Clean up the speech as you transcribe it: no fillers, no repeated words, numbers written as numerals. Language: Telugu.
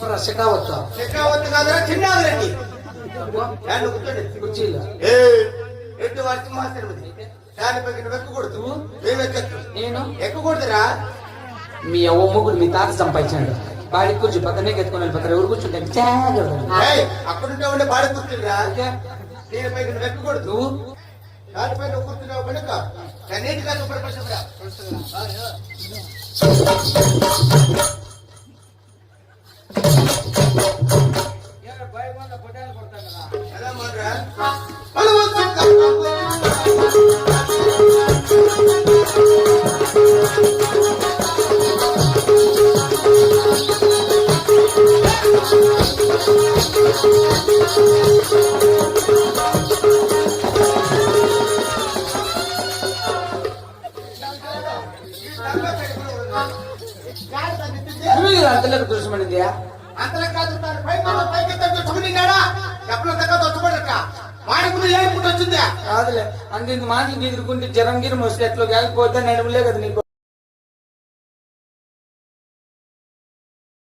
శకావత్తు కాదురా చిన్నది కుర్చీలో ఎటు వర్షం మాస్టర్ దానిపై వెక్కకూడదు మేము ఎక్కచ్చు నేను ఎక్కకూడదురా. మీ అవ్వ ముగ్గురు మీ తాత సంపాదించాడు బాడీ కూర్చు పక్కనే ఎత్తుకొని వెళ్ళిపోతారు. ఎవరు కూర్చుంటే అక్కడుంటే ఉండే బాడ కూర్చుందిరా. దీనిపై వెక్కకూడదు. దానిపై నువ్వు కూర్చున్నావు కనుక నీటిగా శుభ్రపరచరా. ఎలా మాట్రా అంతలకు దృశ్యమైనది అంతలో కాదు పైకి తుమ్మినాడా ఎప్పుడు తొచ్చబడక వాడికి ఏ పుట్టి వచ్చిందా కాదులే అంత మాటలు ఎదుర్కొంటే జ్వరం గిరం వస్తే ఎట్లా కాకపోతే నడుములే కదా నీకు.